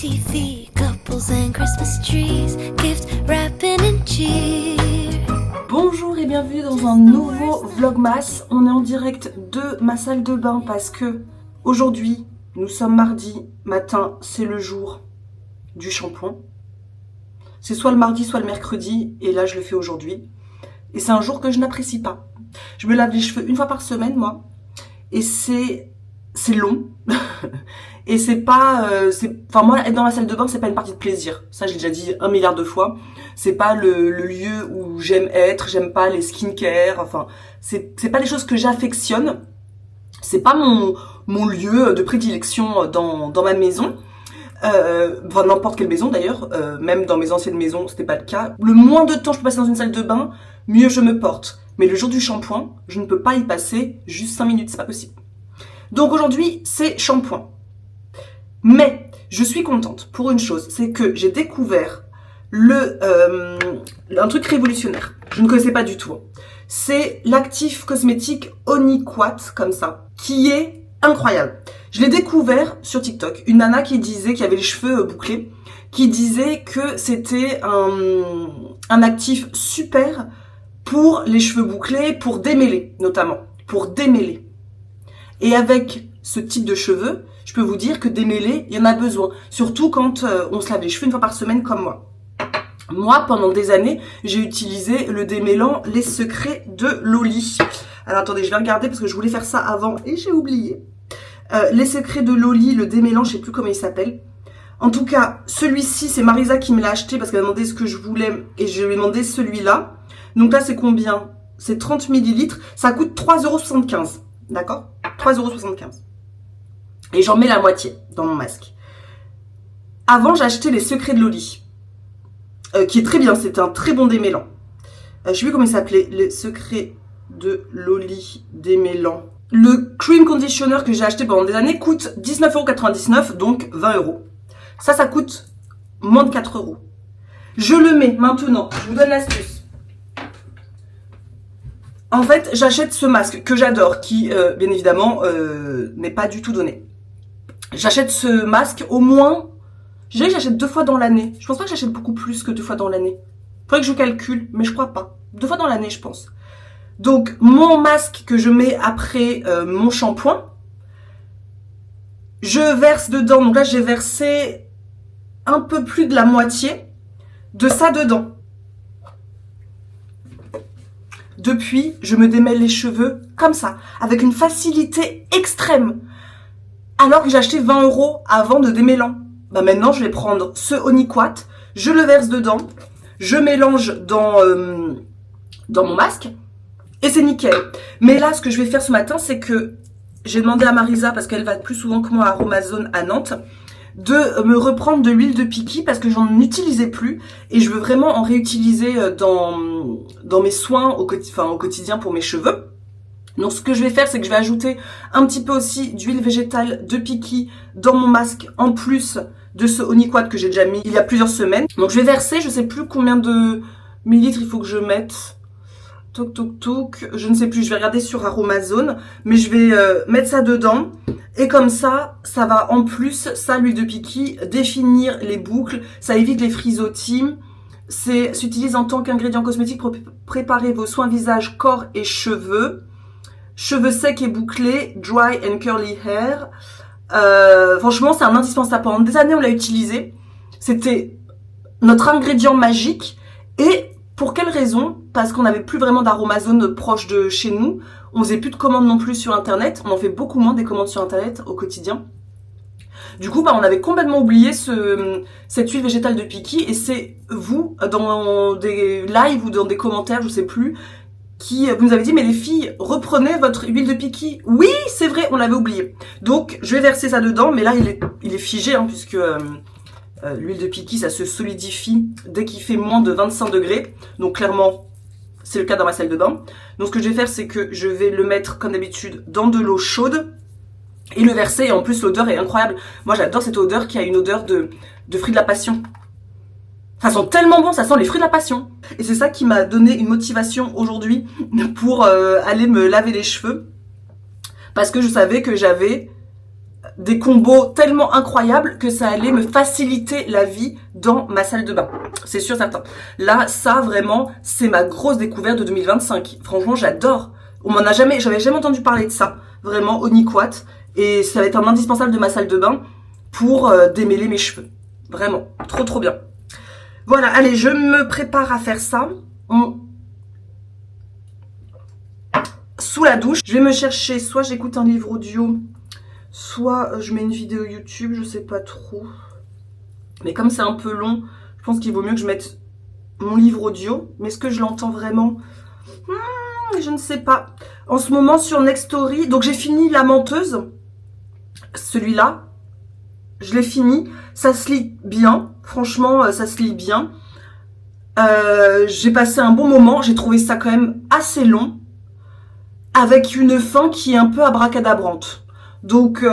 TV, couples and Christmas trees, gift wrapping and cheer. Bonjour et bienvenue dans un nouveau vlogmas. On est en direct de ma salle de bain parce que aujourd'hui, nous sommes mardi matin, c'est le jour du shampoing. C'est soit le mardi, soit le mercredi et là je le fais aujourd'hui. Et c'est un jour que je n'apprécie pas. Je me lave les cheveux une fois par semaine moi et c'est long. Et c'est pas, enfin moi être dans la salle de bain c'est pas une partie de plaisir. Ça je l'ai déjà dit 1 milliard de fois. C'est pas le lieu où j'aime être. J'aime pas les skincare. Enfin c'est pas les choses que j'affectionne. C'est pas mon lieu de prédilection dans ma maison. Enfin n'importe quelle maison d'ailleurs. Même dans mes anciennes maisons c'était pas le cas. Le moins de temps je peux passer dans une salle de bain, mieux je me porte. Mais le jour du shampoing, je ne peux pas y passer juste 5 minutes. C'est pas possible. Donc aujourd'hui c'est shampoing. Mais je suis contente pour une chose, c'est que j'ai découvert un truc révolutionnaire. Je ne connaissais pas du tout. C'est l'actif cosmétique Oniquat, comme ça, qui est incroyable. Je l'ai découvert sur TikTok. Une nana qui disait, qui avait les cheveux bouclés, qui disait que c'était un actif super pour les cheveux bouclés, pour démêler notamment, pour démêler. Et avec ce type de cheveux, je peux vous dire que démêler, il y en a besoin. Surtout quand on se lave les cheveux une fois par semaine comme moi. Moi, pendant des années, j'ai utilisé le démêlant Les Secrets de Loli. Alors attendez, je vais regarder parce que je voulais faire ça avant et j'ai oublié. Les Secrets de Loli, le démêlant, je sais plus comment il s'appelle. En tout cas, celui-ci, c'est Marisa qui me l'a acheté parce qu'elle m'a demandé ce que je voulais et je lui ai demandé celui-là. Donc là, c'est combien? C'est 30 ml. Ça coûte 3,75 €. D'accord? 3,75 €. Et j'en mets la moitié dans mon masque. Avant, j'achetais les Secrets de Loli. Qui est très bien, c'est un très bon démêlant. Je sais plus comment il s'appelait. Les Secrets de Loli démêlant. Le cream conditioner que j'ai acheté pendant des années coûte 19,99 €, donc 20 €. Ça coûte moins de 4 €. Je le mets maintenant. Je vous donne l'astuce. En fait, j'achète ce masque que j'adore, qui, bien évidemment, n'est pas du tout donné. J'achète ce masque au moins, je dirais que j'achète 2 fois dans l'année. Je pense pas que j'achète beaucoup plus que 2 fois dans l'année. Faudrait que je calcule, mais je crois pas. 2 fois dans l'année, je pense. Donc, mon masque que je mets après mon shampoing, je verse dedans. Donc là, j'ai versé un peu plus de la moitié de ça dedans. Depuis, je me démêle les cheveux comme ça, avec une facilité extrême. Alors que j'ai acheté 20 € avant de démêlant. Bah maintenant, je vais prendre ce Oniquat, je le verse dedans, je mélange dans mon masque et c'est nickel. Mais là, ce que je vais faire ce matin, c'est que j'ai demandé à Marisa, parce qu'elle va plus souvent que moi à Aromazone à Nantes, de me reprendre de l'huile de Piki parce que j'en utilisais plus et je veux vraiment en réutiliser dans mes soins au quotidien pour mes cheveux. Donc ce que je vais faire, c'est que je vais ajouter un petit peu aussi d'huile végétale de Piki dans mon masque en plus de ce Oniquat que j'ai déjà mis il y a plusieurs semaines. Donc je vais verser, je sais plus combien de millilitres il faut que je mette. Toc toc toc, je ne sais plus, je vais regarder sur Aromazone, mais je vais mettre ça dedans. Et comme ça, ça va en plus, ça l'huile de Piki, définir les boucles, ça évite les frisottis. S'utilise en tant qu'ingrédient cosmétique pour préparer vos soins visage, corps et cheveux. Cheveux secs et bouclés, dry and curly hair. Franchement, c'est un indispensable. Pendant des années, on l'a utilisé. C'était notre ingrédient magique. Et pour quelle raison? Parce qu'on n'avait plus vraiment d'Aromazone proche de chez nous. On faisait plus de commandes non plus sur Internet. On en fait beaucoup moins des commandes sur Internet au quotidien. Du coup, on avait complètement oublié cette huile végétale de Piki. Et c'est vous, dans des lives ou dans des commentaires, je sais plus, qui vous nous avez dit, mais les filles, reprenez votre huile de Piki. Oui, c'est vrai, on l'avait oublié. Donc, je vais verser ça dedans, mais là, il est figé, puisque l'huile de Piki, ça se solidifie dès qu'il fait moins de 25 degrés. Donc, clairement, c'est le cas dans ma salle de bain. Donc, ce que je vais faire, c'est que je vais le mettre, comme d'habitude, dans de l'eau chaude et le verser. Et en plus, l'odeur est incroyable. Moi, j'adore cette odeur qui a une odeur de fruit de la passion. Ça sent tellement bon, ça sent les fruits de la passion. Et c'est ça qui m'a donné une motivation aujourd'hui pour aller me laver les cheveux. Parce que je savais que j'avais des combos tellement incroyables que ça allait me faciliter la vie dans ma salle de bain. C'est sûr, certain. Là, ça, vraiment, c'est ma grosse découverte de 2025. Franchement, j'adore. J'avais jamais entendu parler de ça. Vraiment, Oniquat. Et ça va être un indispensable de ma salle de bain pour démêler mes cheveux. Vraiment. Trop, trop bien. Voilà, allez, je me prépare à faire ça. Sous la douche, je vais me chercher, soit j'écoute un livre audio, soit je mets une vidéo YouTube, je sais pas trop. Mais comme c'est un peu long, je pense qu'il vaut mieux que je mette mon livre audio. Mais est-ce que je l'entends vraiment? Je ne sais pas. En ce moment sur Nextory, donc j'ai fini La Menteuse. Celui-là, je l'ai fini. Ça se lit bien. Franchement, ça se lit bien. J'ai passé un bon moment. J'ai trouvé ça quand même assez long. Avec une fin qui est un peu abracadabrante. Donc,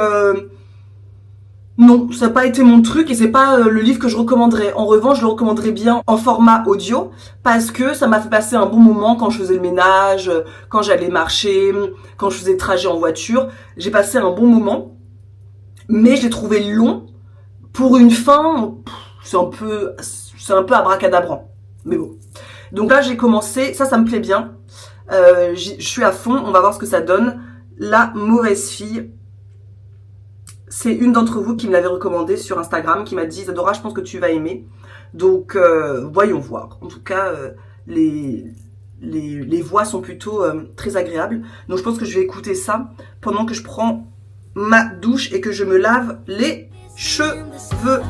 non, ça n'a pas été mon truc et c'est pas le livre que je recommanderais. En revanche, je le recommanderais bien en format audio parce que ça m'a fait passer un bon moment quand je faisais le ménage, quand j'allais marcher, quand je faisais le trajet en voiture. J'ai passé un bon moment, mais je l'ai trouvé long pour une fin. C'est un peu abracadabrant. Mais bon. Donc là, j'ai commencé. Ça me plaît bien. Je suis à fond, on va voir ce que ça donne. La mauvaise fille. C'est une d'entre vous qui me l'avait recommandé sur Instagram, qui m'a dit « Isadora, je pense que tu vas aimer ». Donc, voyons voir. En tout cas, les voix sont plutôt très agréables. Donc, je pense que je vais écouter ça pendant que je prends ma douche et que je me lave les cheveux.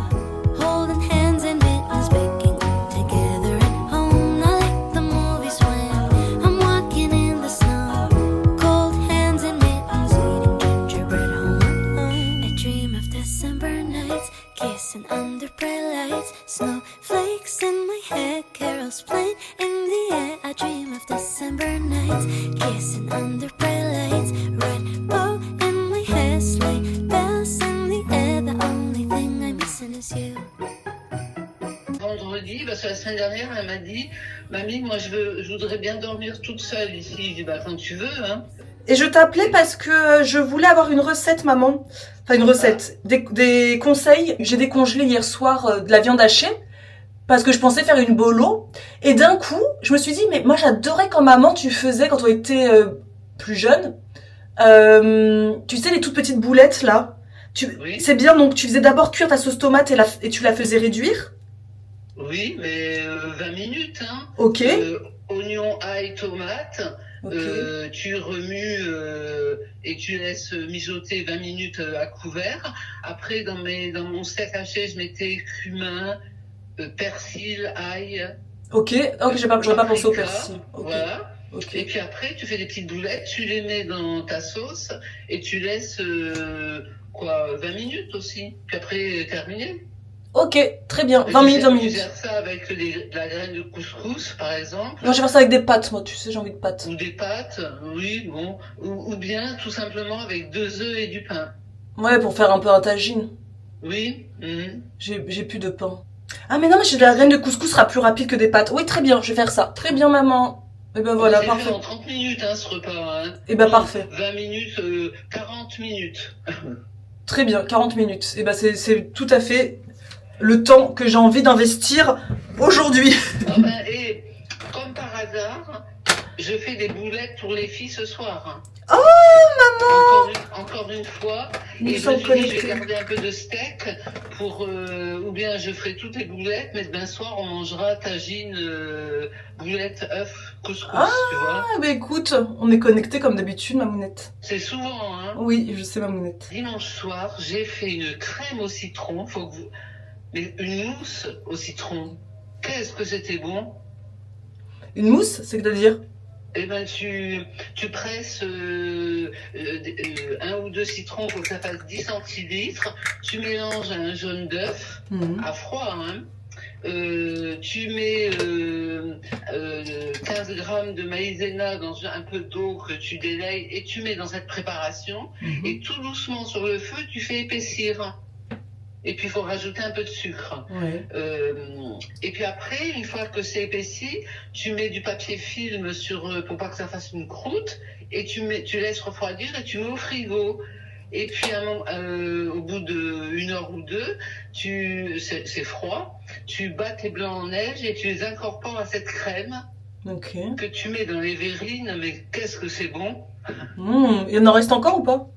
Holding hands and mittens, baking together at home. I like the movies when I'm walking in the snow. Cold hands and mittens, eating gingerbread home alone. I dream of December nights, kissing under bright lights. Snowflakes in my hair, carols playing in the air. I dream of December nights, kissing under bright lights. Red bow in my hair, sleigh bells in the air. The only thing I'm missing is you. Vendredi, parce que la semaine dernière, elle m'a dit « Mamie, moi je voudrais bien dormir toute seule ici. » Je dis « Bah quand tu veux, hein. » Et je t'appelais parce que je voulais avoir une recette, maman. Enfin, une recette. Des conseils. J'ai décongelé hier soir de la viande hachée parce que je pensais faire une bolo. Et d'un coup, je me suis dit, mais moi j'adorais quand maman, tu faisais, quand on était plus jeune, tu sais, les toutes petites boulettes là. Oui. C'est bien, donc tu faisais d'abord cuire ta sauce tomate et tu la faisais réduire. Oui, mais 20 minutes, hein. Ok. Oignon, ail, tomate. Ok. Tu remues et tu laisses mijoter 20 minutes à couvert. Après, dans mon steak haché, je mettais cumin, persil, ail. Ok, j'aurais pas pensé au persil. Okay. Voilà. Okay. Et puis après, tu fais des petites boulettes, tu les mets dans ta sauce et tu laisses 20 minutes aussi. Puis après, terminé. Ok, très bien. 20 minutes, 20 minutes. Tu gères ça avec de la graine de couscous, par exemple. Non, je vais faire ça avec des pâtes, moi, tu sais, j'ai envie de pâtes. Ou des pâtes, oui, bon. Ou bien, tout simplement, avec 2 œufs et du pain. Ouais, pour faire un peu un tagine. Oui. J'ai plus de pain. Ah, mais non, mais de la graine de couscous sera plus rapide que des pâtes. Oui, très bien, je vais faire ça. Très bien, maman. Et ben voilà, C'est parfait. fait en 30 minutes, hein, ce repas. Hein. Et ben parfait. 20 minutes, 40 minutes. Très bien, 40 minutes. Et ben c'est tout à fait le temps que j'ai envie d'investir aujourd'hui. Ah ben, et comme par hasard, je fais des boulettes pour les filles ce soir. Oh, maman! Encore une fois. Nous et sommes je me suis dit, je connectés. vais garder un peu de steak pour, ou bien je ferai toutes les boulettes, mais demain soir on mangera tagine, boulettes, œufs, couscous, tu vois. Ah, bah écoute, on est connectés comme d'habitude, mamounette. C'est souvent, hein. Oui, je sais, mamounette. Dimanche soir, j'ai fait une crème au citron, mais une mousse au citron. Qu'est-ce que c'était bon! Une mousse, c'est-à-dire? Eh ben, tu presses 1 ou 2 citrons pour que ça fasse 10 centilitres. Tu mélanges un jaune d'œuf à froid, hein. Tu mets 15 grammes de maïzena dans un peu d'eau que tu délayes et tu mets dans cette préparation. Et tout doucement sur le feu, tu fais épaissir. Et puis, il faut rajouter un peu de sucre. Ouais. Et puis après, une fois que c'est épaissi, tu mets du papier film pour pas que ça fasse une croûte. Et tu laisses refroidir et tu mets au frigo. Et puis au bout d'1 heure ou deux, c'est froid, tu bats tes blancs en neige et tu les incorpores à cette crème Ok. que tu mets dans les verrines. Mais qu'est-ce que c'est bon! Il en reste encore ou pas?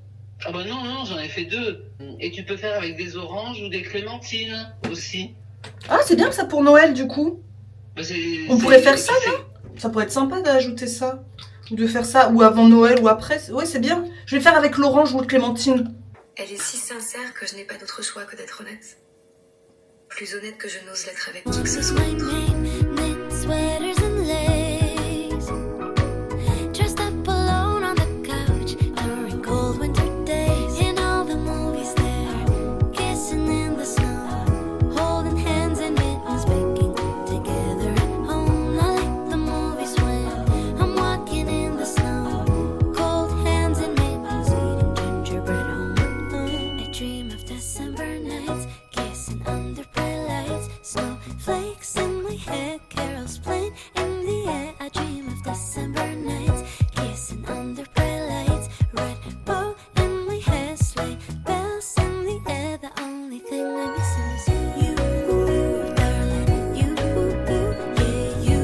Ah bah non, j'en ai fait 2. Et tu peux faire avec des oranges ou des clémentines aussi. Ah, c'est bien ça pour Noël du coup. Bah, On pourrait faire ça, non? Ça pourrait être sympa d'ajouter ça. Ou de faire ça, ou avant Noël ou après. Ouais, c'est bien. Je vais faire avec l'orange ou le clémentine. Elle est si sincère que je n'ai pas d'autre choix que d'être honnête. Plus honnête que je n'ose l'être avec qui que ce soit. My name, knit sweaters and lace. Dressed up alone on the couch during cold winter days. In all the movies there, kissing in the snow, holding hands and mittens, baking together at home. I like the movies when I'm walking in the snow, cold hands and mittens, eating gingerbread home alone. I dream of December nights, kissing under bright lights, snowflakes in my hair, carols playing in the air. I dream of December nights, kissing under bright lights, red bow in my hair, sleigh bells in the air. The only thing I'm missing is you, darling, you, yeah, you.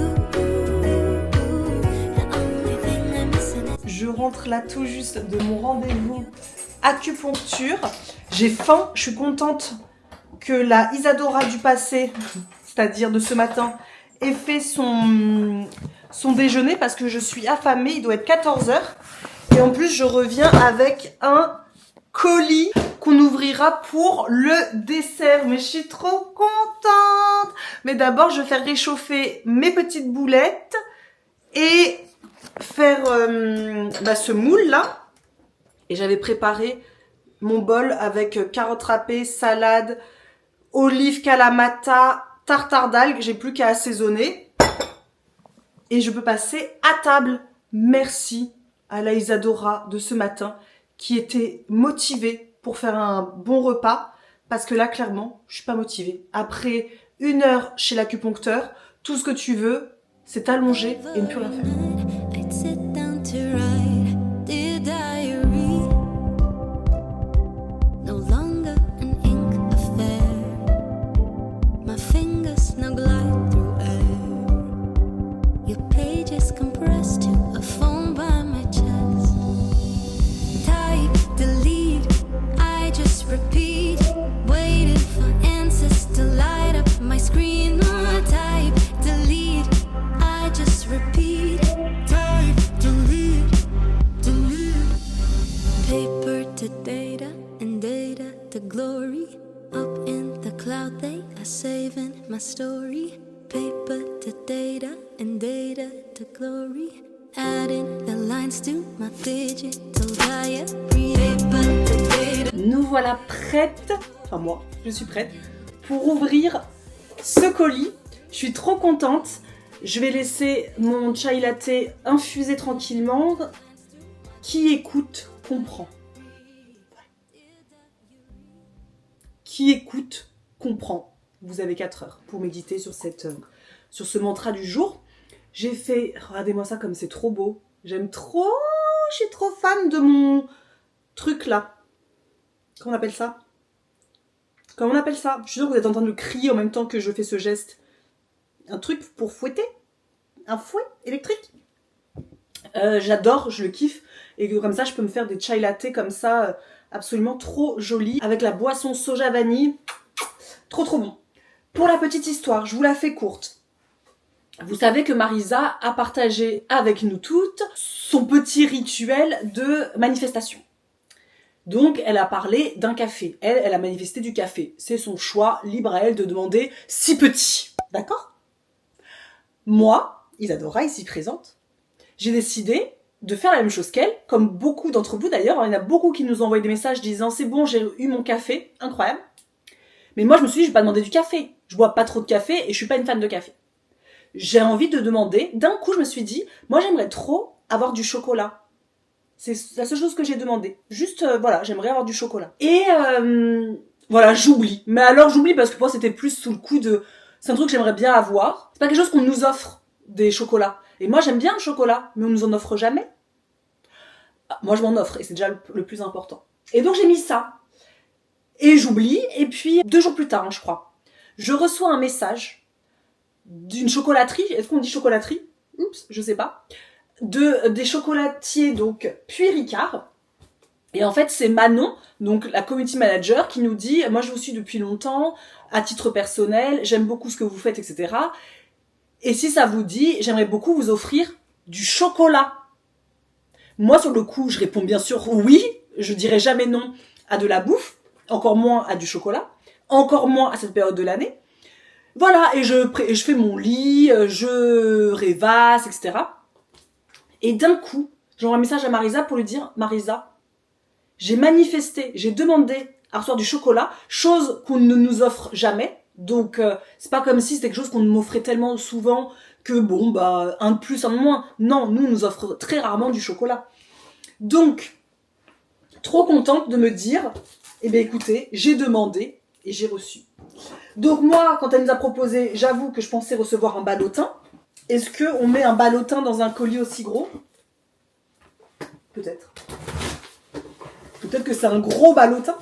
The only thing I'm missing is Je rentre là tout juste de mon rendez-vous acupuncture. J'ai faim, je suis contente que la Isadora du passé, c'est-à-dire de ce matin, ait fait son déjeuner parce que je suis affamée, il doit être 14h. Et en plus, je reviens avec un colis qu'on ouvrira pour le dessert. Mais je suis trop contente. Mais d'abord, je vais faire réchauffer mes petites boulettes et faire ce moule là. Et j'avais préparé mon bol avec carottes râpées, salade, olives kalamata, tartare d'algues. J'ai plus qu'à assaisonner. Et je peux passer à table. Merci à la Isadora de ce matin qui était motivée pour faire un bon repas. Parce que là, clairement, je suis pas motivée. Après 1 heure chez l'acupuncteur, tout ce que tu veux, c'est t'allonger et ne plus rien faire. I'd sit down to write dear diary. No longer an ink affair. My fingers now glide through air. Your pages compressed to a phone by my chest. Type, delete, I just repeat. Waiting for answers to light up my screen. Type, delete, I just repeat. Type, delete, delete. Paper to data and data to glory. Up in the cloud they are saving my story. Paper to data and data to glory. Adding the lines to my digital diary. Paper to data. Nous voilà prêtes, enfin moi, je suis prête, pour ouvrir ce colis. Je suis trop contente. Je vais laisser mon chai latte infuser tranquillement. Qui écoute, comprend. Qui écoute, comprend. Vous avez 4 heures pour méditer sur ce mantra du jour. J'ai fait, regardez-moi ça comme c'est trop beau. J'aime trop, je suis trop fan de mon truc là. Comment on appelle ça? Comment on appelle ça? Je suis sûre que vous êtes en train de crier en même temps que je fais ce geste. Un truc pour fouetter? Un fouet électrique? J'adore, je le kiffe. Et que comme ça, je peux me faire des chai latte comme ça, absolument trop jolis. Avec la boisson soja vanille. Trop trop bon. Pour la petite histoire, je vous la fais courte. Vous savez que Marisa a partagé avec nous toutes son petit rituel de manifestation. Donc, elle a parlé d'un café. Elle a manifesté du café. C'est son choix, libre à elle de demander si petit. D'accord? Moi, Isadora, ici présente, j'ai décidé de faire la même chose qu'elle, comme beaucoup d'entre vous d'ailleurs. Il y en a beaucoup qui nous ont envoyé des messages disant « C'est bon, j'ai eu mon café. » Incroyable. Mais moi, je me suis dit « Je vais pas demander du café. Je bois pas trop de café et je suis pas une fan de café. » J'ai envie de demander. D'un coup, je me suis dit « Moi, j'aimerais trop avoir du chocolat. » C'est la seule chose que j'ai demandé. Juste, voilà, j'aimerais avoir du chocolat. Et voilà, j'oublie. Mais alors, j'oublie parce que moi, c'était plus sous le coup de... C'est un truc que j'aimerais bien avoir. C'est pas quelque chose qu'on nous offre, des chocolats. Et moi, j'aime bien le chocolat, mais on nous en offre jamais. Ah, moi, je m'en offre, et c'est déjà le plus important. Et donc j'ai mis ça. Et j'oublie, et puis 2 jours plus tard, je crois, je reçois un message d'une chocolaterie, est-ce qu'on dit chocolaterie? Oups, je sais pas. Des chocolatiers, donc, Puy Ricard. Et en fait, c'est Manon, donc la community manager, qui nous dit, moi je vous suis depuis longtemps, à titre personnel, j'aime beaucoup ce que vous faites, etc. Et si ça vous dit, j'aimerais beaucoup vous offrir du chocolat. Moi, sur le coup, je réponds bien sûr oui, je dirais jamais non à de la bouffe, encore moins à du chocolat, encore moins à cette période de l'année. Voilà, et je fais mon lit, je rêvasse, etc. Et d'un coup, j'envoie un message à Marisa pour lui dire, Marisa, j'ai manifesté, j'ai demandé à recevoir du chocolat, chose qu'on ne nous offre jamais. Donc, c'est pas comme si c'était quelque chose qu'on m'offrait tellement souvent que bon, bah, un de plus, un de moins. Non, nous, on nous offre très rarement du chocolat. Donc, trop contente de me dire, eh bien écoutez, j'ai demandé et j'ai reçu. Donc moi, quand elle nous a proposé, j'avoue que je pensais recevoir un ballotin. Est-ce qu'on met un ballotin dans un colis aussi gros? Peut-être. Peut-être que c'est un gros ballotin.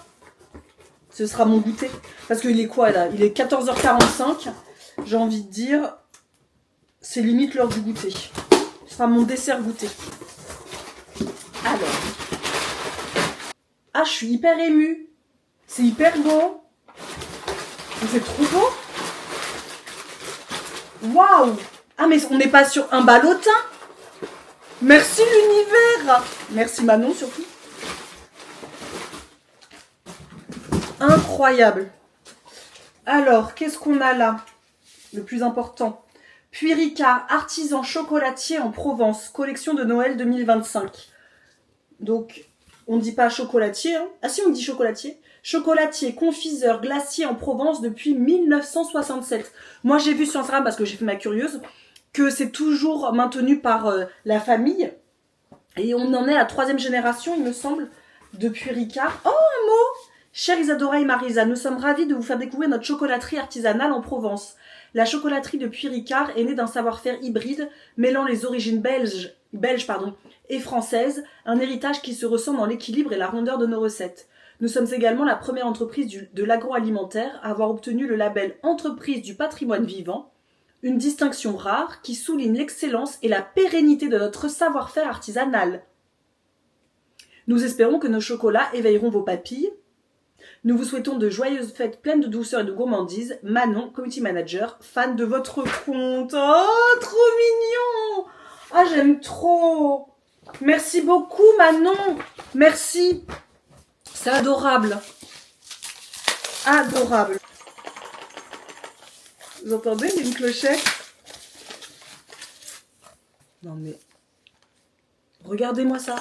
Ce sera mon goûter. Parce qu'il est quoi là? Il est 14h45. J'ai envie de dire, c'est limite l'heure du goûter. Ce sera mon dessert goûter. Alors. Ah, je suis hyper émue. C'est hyper beau. C'est trop beau. Waouh! Ah, mais on n'est pas sur un ballotin. Merci l'univers. Merci Manon surtout. Incroyable. Alors, qu'est-ce qu'on a là? Le plus important. Puy Ricard, artisan chocolatier en Provence, collection de Noël 2025. Donc, on ne dit pas chocolatier, hein. Ah si, on dit chocolatier. Chocolatier, confiseur, glacier en Provence depuis 1967. Moi, j'ai vu sur Instagram, parce que j'ai fait ma curieuse, que c'est toujours maintenu par la famille. Et on en est à la 3e génération, il me semble, de Puy Ricard. Oh, un mot! Chère Isadora et Marisa, nous sommes ravis de vous faire découvrir notre chocolaterie artisanale en Provence. La chocolaterie de Puy Ricard est née d'un savoir-faire hybride, mêlant les origines belges et françaises, un héritage qui se ressent dans l'équilibre et la rondeur de nos recettes. Nous sommes également la première entreprise de l'agroalimentaire à avoir obtenu le label Entreprise du patrimoine vivant, une distinction rare qui souligne l'excellence et la pérennité de notre savoir-faire artisanal. Nous espérons que nos chocolats éveilleront vos papilles. Nous vous souhaitons de joyeuses fêtes pleines de douceur et de gourmandise. Manon, community manager, fan de votre compte. Oh, trop mignon! Ah, j'aime trop! Merci beaucoup, Manon! Merci! C'est adorable. Adorable. Vous entendez, il y a une clochette? Non mais... Regardez-moi ça.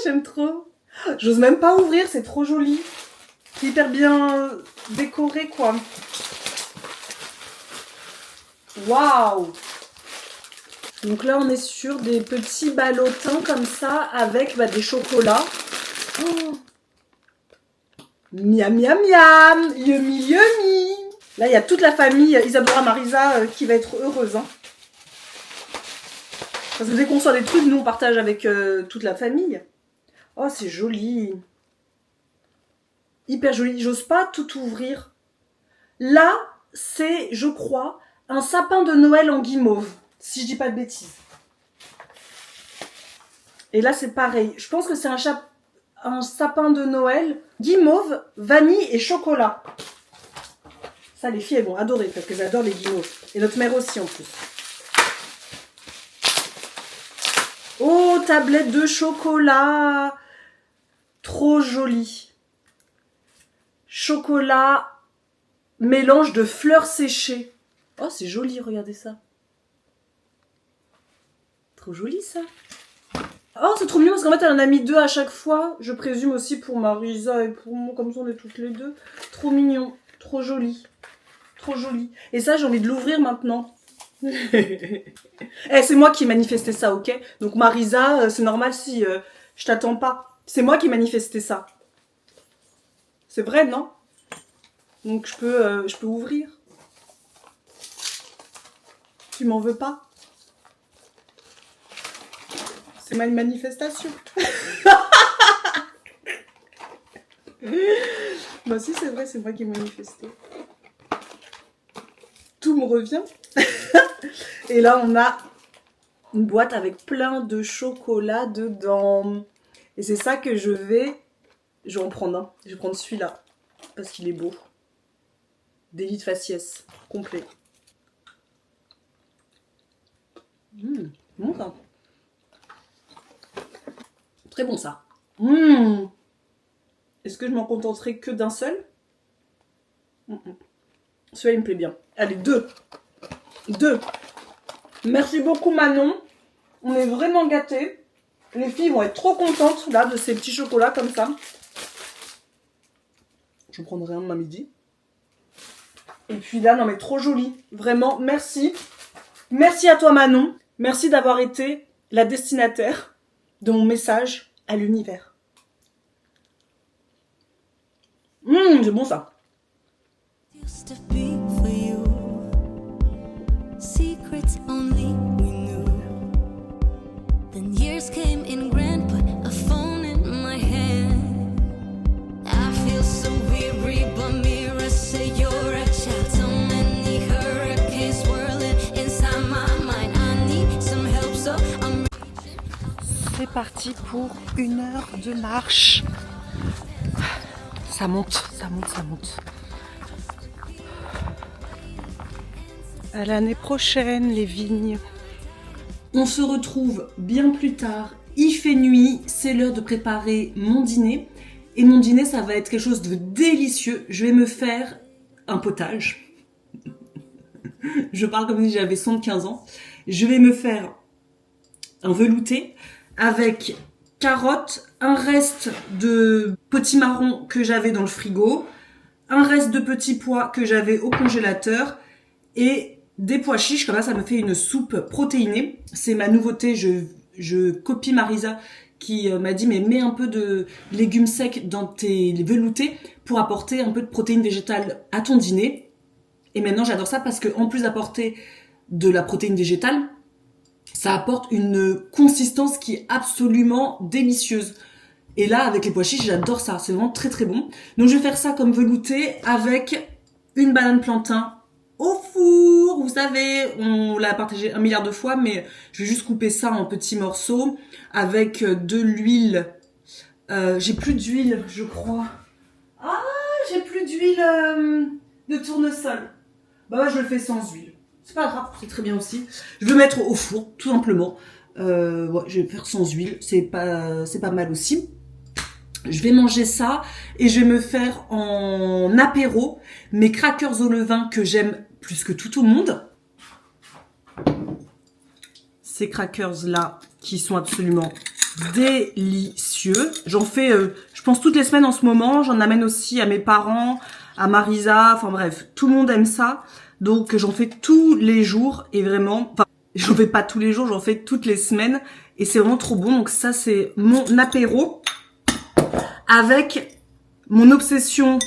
J'aime trop. J'ose même pas ouvrir, c'est trop joli. C'est hyper bien décoré, quoi. Waouh! Donc là, on est sur des petits ballotins comme ça, avec des chocolats. Oh. Miam, miam, miam! Yummy, yummy! Là, il y a toute la famille Isadora Marisa qui va être heureuse. Hein. Parce que dès qu'on sort des trucs, nous, on partage avec toute la famille. Oh, c'est joli. Hyper joli. J'ose pas tout ouvrir. Là, c'est, je crois, un sapin de Noël en guimauve. Si je dis pas de bêtises. Et là, c'est pareil. Je pense que c'est un sapin de Noël guimauve, vanille et chocolat. Ça, les filles, elles vont adorer parce qu'elles adorent les guimauves. Et notre mère aussi, en plus. Oh, tablette de chocolat. Trop jolie. Chocolat, mélange de fleurs séchées. Oh, c'est joli, regardez ça. Trop joli, ça. Oh, c'est trop mignon parce qu'en fait, elle en a mis 2 à chaque fois. Je présume aussi pour Marisa et pour moi, comme ça, on est toutes les deux. Trop mignon, trop joli. Trop joli. Et ça, j'ai envie de l'ouvrir maintenant. C'est moi qui ai manifesté ça, ok? Donc Marisa, c'est normal si je t'attends pas. C'est moi qui ai manifesté ça. C'est vrai, non? Donc je peux ouvrir. Tu m'en veux pas? C'est ma manifestation. Bah si, c'est vrai, c'est moi qui ai manifesté. Tout me revient. Et là, on a une boîte avec plein de chocolat dedans. Et c'est ça que je vais en prendre un. Je vais prendre celui-là. Parce qu'il est beau. Délit de faciès. Complet. Bon ça. Très bon ça. Est-ce que je m'en contenterai que d'un seul? Celui-là, il me plaît bien. Allez, 2. Merci beaucoup Manon. On est vraiment gâtés. Les filles vont être trop contentes là de ces petits chocolats comme ça. J'en prendrai un à midi. Et puis là, non mais trop joli. Vraiment, merci. Merci à toi Manon. Merci d'avoir été la destinataire de mon message à l'univers. C'est bon ça. Used to be for you. Secrets only we knew. Then years came in grand, put a phone in my hand. I feel so weary, but mirrors say you're a child. So many hurricanes swirling inside my mind. I need some help, so I'm. C'est parti pour 1 heure de marche. Ça monte. À l'année prochaine, les vignes. On se retrouve bien plus tard. Il fait nuit, c'est l'heure de préparer mon dîner. Et mon dîner, ça va être quelque chose de délicieux. Je vais me faire un potage. Je parle comme si j'avais 75 ans. Je vais me faire un velouté avec carottes, un reste de potimarron que j'avais dans le frigo, un reste de petits pois que j'avais au congélateur et des pois chiches. Comme ça me fait une soupe protéinée. C'est ma nouveauté. Je copie Marisa qui m'a dit mais mets un peu de légumes secs dans tes veloutés pour apporter un peu de protéines végétales à ton dîner. Et maintenant j'adore ça parce que en plus d'apporter de la protéine végétale, ça apporte une consistance qui est absolument délicieuse. Et là, avec les pois chiches, j'adore ça. C'est vraiment très très bon. Donc je vais faire ça comme velouté avec une banane plantain au four. Vous savez, on l'a partagé 1 milliard de fois, mais je vais juste couper ça en petits morceaux avec de l'huile. J'ai plus d'huile, je crois. Ah, j'ai plus d'huile de tournesol. Bah je le fais sans huile. C'est pas grave, c'est très bien aussi. Je vais le mettre au four, tout simplement. Ouais, je vais faire sans huile, c'est pas mal aussi. Je vais manger ça et je vais me faire en apéro mes crackers au levain que j'aime plus que tout au monde. Ces crackers là qui sont absolument délicieux. J'en fais, je pense toutes les semaines en ce moment. J'en amène aussi à mes parents, à Marisa. Enfin bref, tout le monde aime ça. Donc j'en fais tous les jours et vraiment, enfin j'en fais pas tous les jours, j'en fais toutes les semaines et c'est vraiment trop bon. Donc ça c'est mon apéro avec mon obsession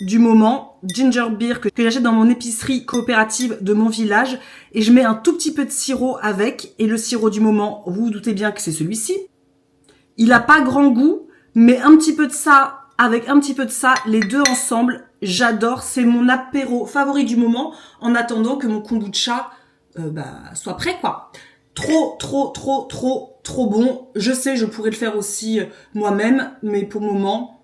du moment, ginger beer que j'achète dans mon épicerie coopérative de mon village et je mets un tout petit peu de sirop avec et le sirop du moment, vous vous doutez bien que c'est celui-ci. Il a pas grand goût, mais un petit peu de ça avec un petit peu de ça, les deux ensemble, j'adore, c'est mon apéro favori du moment en attendant que mon kombucha soit prêt quoi. Trop bon. Je sais, je pourrais le faire aussi moi-même, mais pour le moment,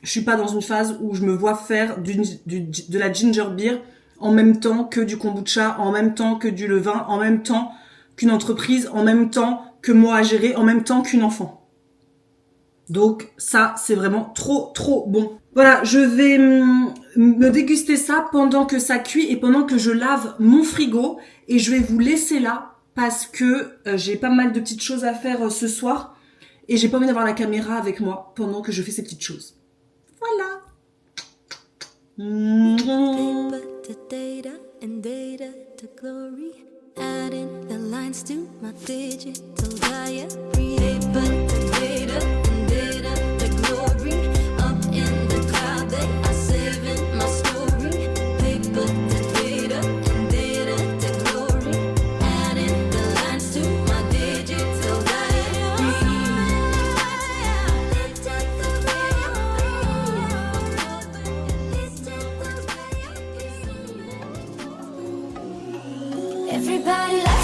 je suis pas dans une phase où je me vois faire de la ginger beer en même temps que du kombucha, en même temps que du levain, en même temps qu'une entreprise, en même temps que moi à gérer, en même temps qu'une enfant. Donc ça, c'est vraiment trop bon. Voilà, je vais me déguster ça pendant que ça cuit et pendant que je lave mon frigo. Et je vais vous laisser là parce que j'ai pas mal de petites choses à faire ce soir. Et j'ai pas envie d'avoir la caméra avec moi pendant que je fais ces petites choses. Voilà. Paper to data and data to glory. Adding the lines to my digital diary. Paper to data and data to glory. Up in the cloud they are saving my story. Paper to data and data to glory. Adding the lines to my digital diary. Everybody likes